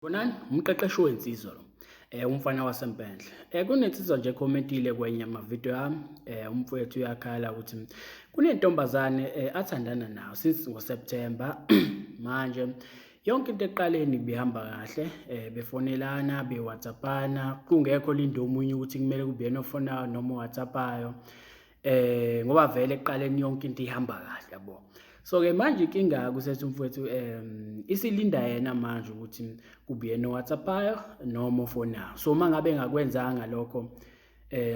Bonani, umqeqeshi wensizwa lo. Umfana wasempendle. Kunensizwa nje ekhomentile kwenye amavidiyo yami. Umfowethu uyakhala ukuthi kunentombazane athandana nayo since ngoSeptember. Manje yonke into eqaleni bihamba kahle, befonelana, be-WhatsApp-ana, kungekho lindo omunye ukuthi kumele kube yena ofonayo noma o-WhatsApp-ayo. Ngoba vele ekuqaleni yonke into ihamba kahle, yabo. So-ke manje inkinga kusethu umfowethu isilinda yena manje ukuthi kube yena o-WhatsApp-ayo noma ofonayo. So mangabe engakwenzanga lokho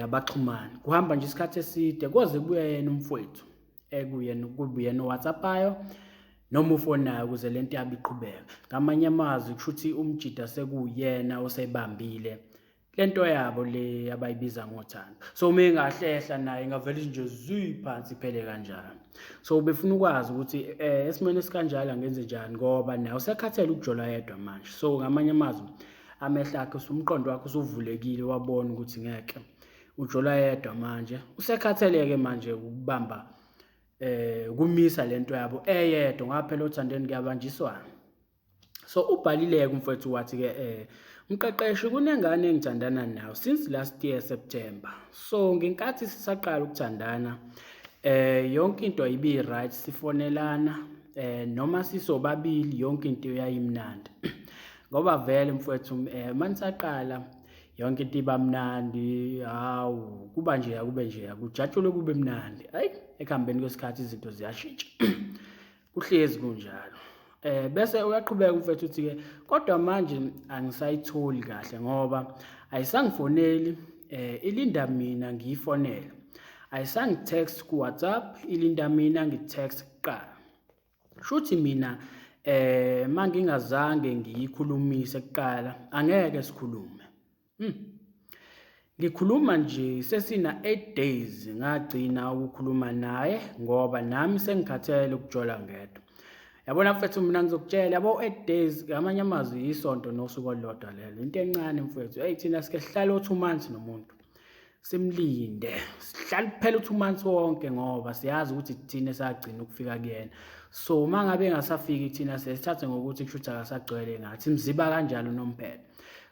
abaxhumani. Kuhamba nje isikhathi eside koze kubuye yena umfowethu kube yena o-WhatsApp-ayo noma ufonayo ukuze lento yabo iqhubeke. Ngamanye amazwi kusho ukuthi umjida sekuyena osebambile lento yabo le abayibiza ngothando. So uma engahlehla naye ingavele nje phansi iphele kanjalo. So befuna ukwazi ukuthi esimene esikanjalo angenze njani ngoba naye usekhathele ukujola yedwa manje. So ngamanye amazwi amehla akhe umqondo wakhe usuvulekile wabona ukuthi ngeke ujola yedwa manje. Usekhatheleke manje ukubamba kumisa lento yabo eyedwa ngaphela othandweni kuyabanjiswana. So ubhalile umfowethu wathi ke umqeqeshi kunengane engithandana nayo since last year September. So ngenkathi sisaqala ukuthandana yonke into ayibi right, sifonelana noma sisobabili yonke into yayimnandi. Ngoba vele mfowethu manisaqala yonke into ibamnandi, hawu kuba nje akube nje akujatshule kube mnandi. Hayi ekuhambeni kwesikhathi izinto ziyashintsha. Kuhlezi kunjalo. Bese uyaqhubeka umfethu uthi ke kodwa manje angisayitholi kahle ngoba ayisangifoneli, ilinda mina ngiyifonela. Ayisangitext ku WhatsApp, ilinda mina ngitext kuqala. Shuthi mina mangingazange ngiyikhulumise kuqala angeke sikhulume. Ngikhuluma nje sesina 8 days ngagcina ukukhuluma naye ngoba nami sengikhathele ukujola ngedwa. Yabona mfethu mina ngizokutshela yabo 8 days ngamanye amazwi isonto nosuku olulodwa lelo. Into encane mfethu. Thina sike sihlale 2 months nomuntu. Simlinde. Sihlale kuphela 2 months wonke ngoba siyazi ukuthi thina sagcina ukufika kuyena. So mangabe engasafiki thina sesithathe ngokuthi kushuthi akasagcwele ngathi imziba kanjalo nomphela.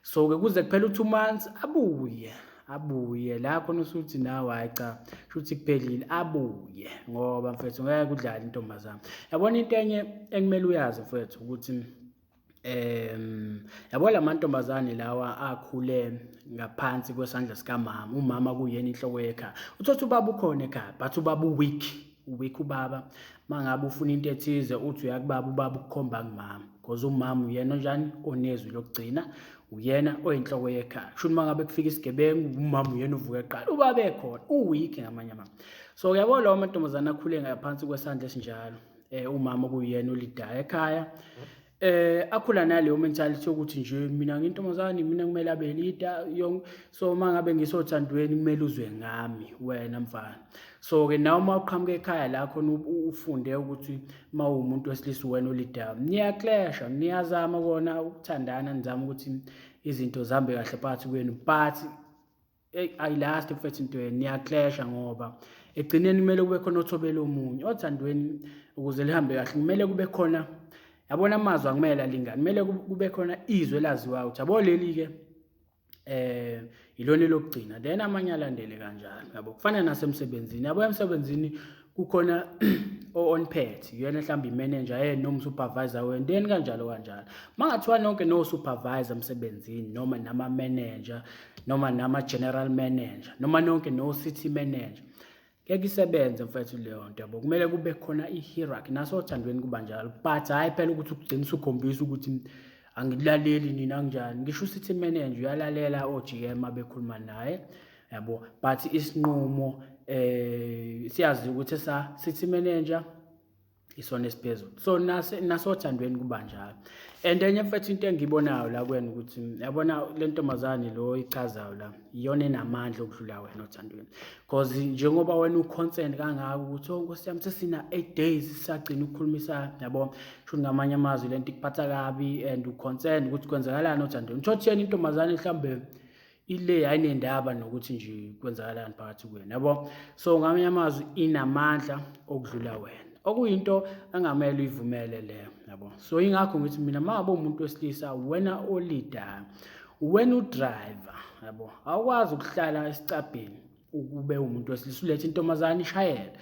So ke kuze kuphela 2 months abuye la khona usuthi nawe hayi cha shuthi kuphelile abuye ngoba mfethu ngeke kudlala intombazana. Yabona into enye engimele uyazi mfethu ukuthi yabo lamantombazane lawa akhule ngaphansi kwesandla sikamama, umama kuyena inhloko yekhaya. Uthothi ubaba ukhona ekhaya but ubaba weak ubaba. Mangabe ufuna into ethize uthi uyakubaba ubaba ukukhomba kumama because umama uyena njani onezwi lokugcina, uyena oyinhloko yekhaya. Kusho mangabe kufika isigebengu umama uyena uvuka eqala ubaba ekhona weak ngamanye amazwi. So yabo lawo amantombazane akhule ngaphansi kwesandla esinjalo, umama kuyena olidayo ekhaya. Akhula naleyo mentality ukuthi nje mina ngintombazane mina kumele abe leader yonke. So mangabe ngisothandweni kumele uzwe ngami wena mfana. So ke nawe mawuqhamuka ekhaya la khona ufunde ukuthi mawumuntu wesilisa wena olidayo niyaclash, niyazama kona ukuthandana nizama ukuthi izinto zihambe kahle phakathi kwenu but ayilast mfethu into niyaclash ngoba egcineni kumele kube khona othobela omunye othandweni ukuze lihambe kahle. Kumele kube khona yabona amazwi akumele alingane, kumele kube khona izwe laziwa ukuthi yabo leli ke ilona lokugcina then amanye alandele kanjalo. Yabo kufana nasemsebenzini, yabo emsebenzini kukhona on pet yena mhlawumbe imanager noma supervisor wena then kanjalo. Mangathiwa nonke no supervisor emsebenzini noma nama manager noma nama general manager noma nonke no city manager ngeke isebenze mfethu leyo nto. Yabo kumele kube khona i-hierarchy nasothandweni kuba njalo but hayi phela ukuthi ukugcina usukhombisa ukuthi angilaleli nina kanjani. Ngisho city manager uyalalela o-GM abekhuluma naye yabo but isinqumo siyazi ukuthi city manager isona esiphezulu. So nasothandweni kuba njalo. And enye mfethu into engiyibonayo la kwena ukuthi yabona le ntombazane lo ichazayo la iyona enamandla okudlula wena othandweni because njengoba wena uconcern kangaka ukuthi Nkosi yami sesina 8 days sisagcina ukukhulumisana yabo sho ngamanye amazwi lento ikuphatha kabi and uconcern ukuthi kwenzakalani othandweni. Thothi yena intombazane mhlambe ile ayinendaba nokuthi nje kwenzakalani phakathi kwenu yabo. So ngamanye amazwi inamandla okudlula wena okuyinto engamele uyivumele leyo yabo. So ingakho ngithi mina mangabe umuntu wesilisa wena olidayo, wena udriver, yabo, awukwazi ukuhlala esicabheni ukube umuntu wesilisa ulethe intombazane ishayela,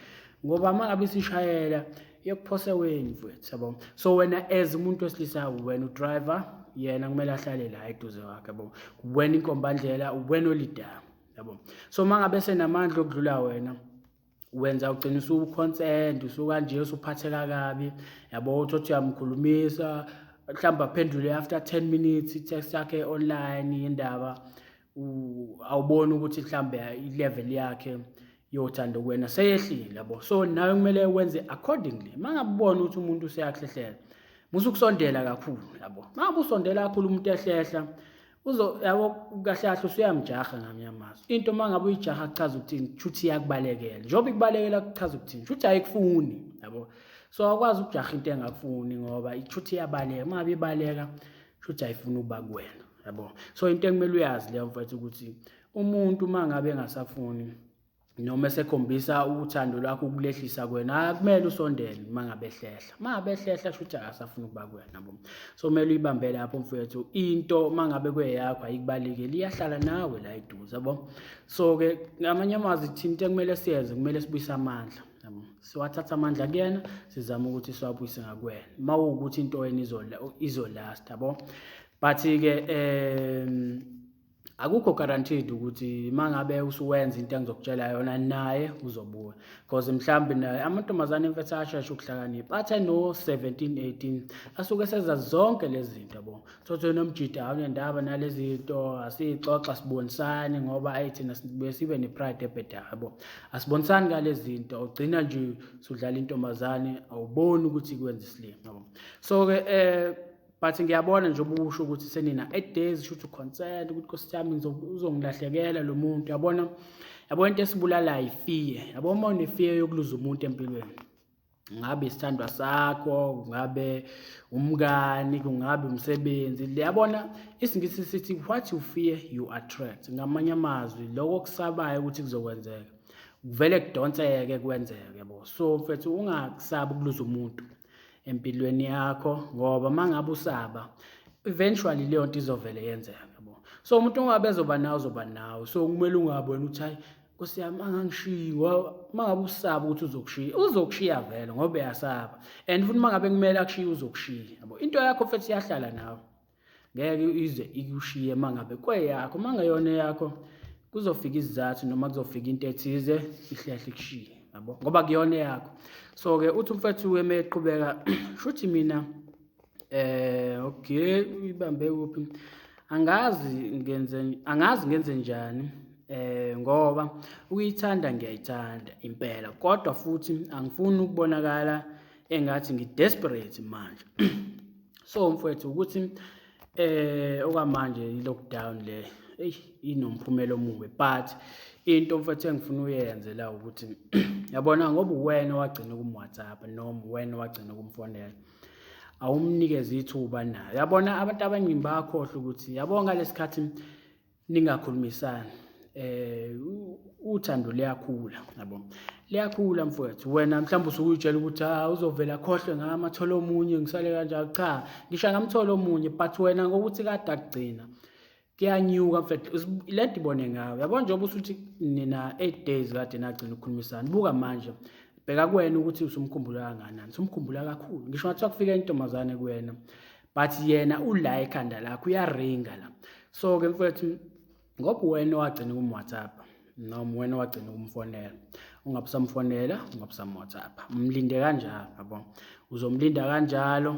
ngoba mangabe isishayela iyokuphose weni mfowethu, yabo. So wena as umuntu wesilisa wena udriver, yena kumele ahlale la eduze wakhe, yabo. Wena inkombandlela, wena olidayo, yabo. So mangabe senamandla okudlula wena, wenza ugcina usuconsent, usukanje usuphatheka kabi, yabo, uthi uyamkhulumisa mhlawumbe aphendule after 10 minutes i-text yakhe online indaba, awubona ukuthi mhlambe i-level yakhe yothando kuwena seyehlile, yabo. So nawe kumele wenze accordingly. Mangabona ukuthi umuntu useyahlehlela, musukusondela kakhulu, yabo. Mangabe usondela kakhulu umuntu ehlehla, yabo, kahle kahle usuyamjaha ngamanye amazwi. Into mangabe uyijaha kuchaza ukuthini, kushuthi iyakubalekela. Njengoba ikubalekela kuchaza ukuthini, kushuthi ayikufuni, yabo. So akwazi ukujaha into engakufuni ngoba kushuthi iyabaleka. Mangabe ibaleka kushuthi ayifuni ukuba kuwena, yabo. So into ekumele uyazi leyo mfowethu ukuthi umuntu mangabe engasafuni noma esekhombisa uthando lwakho ukulehlisa kuwena, akumele usondele mangabe ehlehla. Mangabe ehlehla kushuthi akasafuni ukuba kuwena, yabo. So kumele uyibambe lapho mfowethu. Into mangabe kweyakho ayikubalekeli, iyahlala nawe la eduze, yabo. So ke ngamanye amazwi thina into ekumele siyenze, kumele sibuyise amandla, yabo. Siwathatha amandla kuyena, sizama ukuthi siwabuyise ngakuwena. Mawukuthi into wena izolast, yabo. But ke akukho guaranteed ukuthi mangabe usuwenza into engizokutshela yona naye uzobuya, because mhlambe naye amantombazane mfethu asheshe ukuhlakanipha, athi no 17 18 asuke senza zonke lezi zinto, yabo. Thothi nomjida awunendaba nalezi zinto, asixoxa sibonisane ngoba ayithina sibe nepride ebhedayo, yabo. Asibonisani ngalezi zinto, ugcina nje sudlala intombazane awuboni ukuthi kwenza isilimo, yabo. So ke but ngiyabona nje ubusho ukuthi senina 8 days should consent ukuthi Nkosiyami uzongilahlekela lo muntu, yabona. Yabona into esibulala ifear, yabo. Uma unefear yokuluza umuntu empilweni, ngabe isithandwa sakho, ngabe umngani, kungabe umsebenzi, yabona. Isingisi sithi what you fear you attract. Ngamanye amazwi lokho kusabayo ukuthi kuzokwenzeka kuvele kudonseke kwenzeke, yabo. So mfethu ungakusabi ukuluza umuntu empilweni yakho, ngoba mangabe usaba eventually leyo nto izovele yenzeka, yabo. So umuntu ongabe ezoba nawe uzoba nawe. So kumele ungabona ukuthi hayi Nkosiyami angangishiyi, mangabe usaba ukuthi uzokushiya vele ngoba uyasaba, and futhi mangabe kumele akushiye uzokushiya, yabo. Into yakho mfethu iyahlala nawe, ngeke ize ikushiye mangabe kweyakho. Mangayona yakho kuzofika isizathu noma kuzofika into ethize ihlehle ikushiye, yabo, ngoba kuyona yakho. So ke uthi mfethu weme eqhubeka shuthi mina okay uyibambe kuphi, angazi ngenze njani, ngoba uyithanda ngiyayithanda impela, kodwa futhi angifuni ukubonakala engathi ngidesperate manje. So mfethu ukuthi okwamanje i-lockdown le inomphumela omubi, but into mfethu engifuna uyenze la ukuthi yabona, ngoba wena wagcina kumWhatsApp noma wena wagcina kumfonela, awumnikeze ithuba naye, yabona. Abantu abaningi bayakhohlwa ukuthi yabo ngalesikhathi ningakhulumisani uthando liyakhula, yabo. Liyakhula mfowethu. Wena mhlawumbe usukuyitshela ukuthi uzovela khohlwe ngami athole omunye ngisale kanjalo. Cha, ngisho ngamthola omunye, but wena ngokuthi kade akugcina kuyanyuka mfethu. Lento ibone ngawe, yabo. Njengoba usuthi nina 8 days kade nagcina ukukhulumisana, buka manje bheka kuwena ukuthi usumkhumbula kangakanani. Usumkhumbula kakhulu. Ngisho ngathi kufika intombazane kuwena, but yena ula ekhanda lakho uyaringa la. So ke mfethu, ngoba wena wagcina kumWhatsApp noma wena wagcina kumfonela, ungabusamfonela, ungabusamWhatsApp, umlinde kanjalo, yabo. Uzomlinda kanjalo.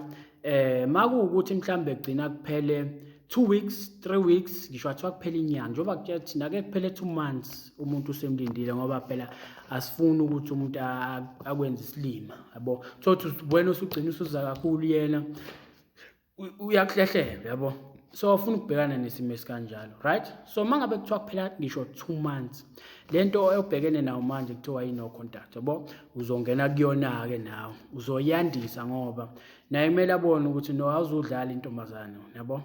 Makuwukuthi mhlambe egcina kuphele 2 weeks 3 weeks, ngisho athiwa kuphela inyanga, njengoba kuthiwa thina ake kuphele 2 months umuntu usemlindile, ngoba phela asifuni ukuthi umuntu akwenze isilima, yabo. Thothi wena usugcina usuza kakhulu, yena uyakuhlehlela, yabo. So ufuna ukubhekana nesimo esikanjalo, right? So mangabe kuthiwa kuphela ngisho 2 months, lento oyobhekene nayo manje kuthiwa yino contact, yabo, uzongena kuyona ke nawe uzoyandisa, ngoba naye kumele abone ukuthi no awuzudlala intombazane, yabo.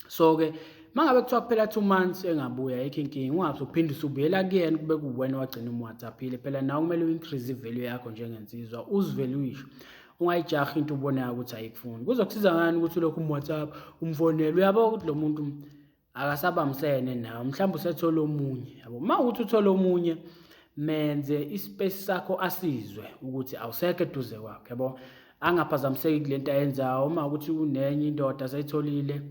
So ke mangabe kuthiwa kuphela 2 months engabuya, ayikho inkinga. Ungathi uphinde usubuyela kuyena kube kuwena wagcina umWhatsApp ile, phela nawe kumele u-increase ivalue yakho njengensizwa, uzivaluishe ungayijahi into ubonayo ukuthi ayikufuni. Kuzokusiza ngani ukuthi lokhu WhatsApp umfonele, uyabo ukuthi lo muntu akasabambisene nawe, mhlawumbe usethola omunye, yabo. Uma ukuthi uthola omunye, menze ispace sakho asizwe ukuthi awusekho eduze kwakhe, yabo. Angaphazamiseki kule nto ayenzayo. Uma ukuthi unenye indoda asayitholile,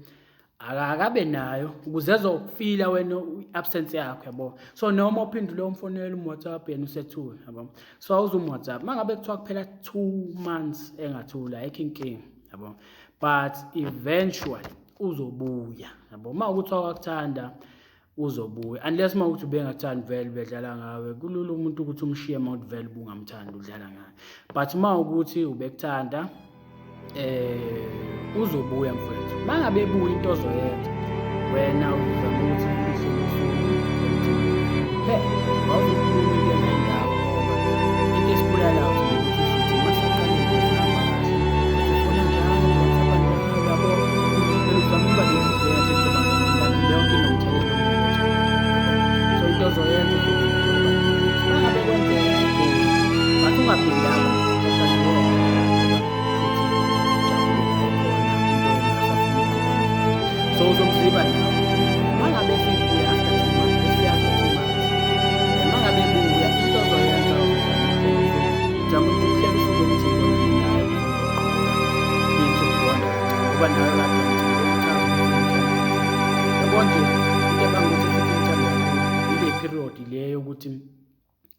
akabe nayo ukuze ezokufila wena i-absence yakho, yabo. So noma uphinde lo mfonele WhatsApp yena usethule, yabo. So awuzu-WhatsApp mangabe kuthiwa kuphela 2 months engathula ayikho inkinga, yabo, but eventually uzobuya, yabo. Uma ukuthi wakuthanda uzobuya, unless uma ukuthi ubengathandi vele bedlala ngawe, kulula umuntu ukuthi umshiye uma ukuthi vele bungamthandi udlala ngaye. But uma ukuthi ubekuthanda uzobuya mfowethu. Mangabe ebuya into ozoyenza wena uzama ukuthi awuzokhuluma into engendawo, ngoba into esibulalayo ukuthi sithi masaqala ukuzihamba kahle ufuna njalo WhatsApp njalo, yabo. Uzama ukuba nenhliziyo yathi yonke inomthelela omuhle. So into ozoyenza mangabe kwenzeka but ungaphindanga so uzomziba nawe. Mangabe sebuya after 2 months, after 2 months, mangabe buya into ozoyenza uzama ukuhlela usuku ukuthi ubonane naye into ubona ngoba nawe lapho yabo nje into abangukuthi uthanda ile period le yokuthi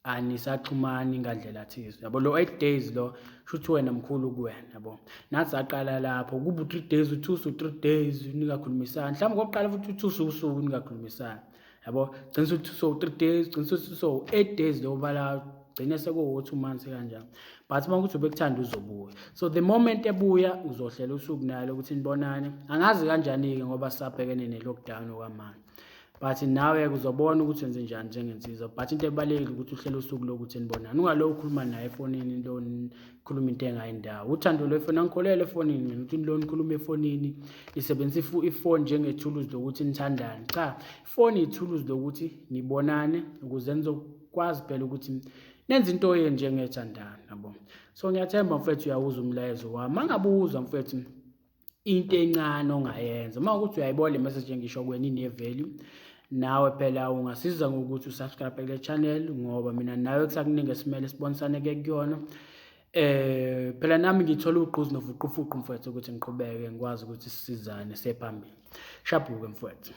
anisaxhumani ngandlela thize, yabo. Lo 8 days lo shuthi wena mkhulu kuwena, yabo. Nathi aqala lapho kuba 3 days, 2 to 3 days ningakhulumisana, mhlawumbe kokuqala futhi 2 usuku ningakhulumisana, yabo. Gcina ukuthi so 3 days, gcina ukuthi so 8 days lo bala gcine sekuwo 2 months kanjani. But uma ukuthi ubekuthanda uzobuya, so the moment ebuya uzohlela usuku nalo ukuthi nibonane. Angazi kanjani-ke ngoba sisabhekene ne-lockdown okwamanje, but nawe uzobona ukuthi wenze njani njengensizwa. But into ebalekile ukuthi uhlele usuku lokuthi nibonane, ungalo ukhuluma naye efonini, lo nikhuluma into engayindawo. Uthando lwefoni angikholele efonini, ukuthi lo nikhuluma efonini lisebenzisa ifoni njengethuluzi lokuthi nithandane. Cha, ifoni ithuluzi lokuthi nibonane ukuze nizokwazi phela ukuthi nenze into yenu njengethandana, yabo. So ngiyathemba mfethu uyawuza umlayezo wami. Mangabuza mfethu into encane ongayenza, uma ukuthi uyayibona le message ngisho kuwena ine-value, nawe phela ungasiza ngokuthi usubscribe kule channel, ngoba mina nawe kusakuningi esimele sibonisane-ke kuyona. Phela nami ngithola ugqozi nofuqufuqu mfethu ukuthi ngiqhubeke ngikwazi ukuthi sisizane sephambili. Shabuke mfethu.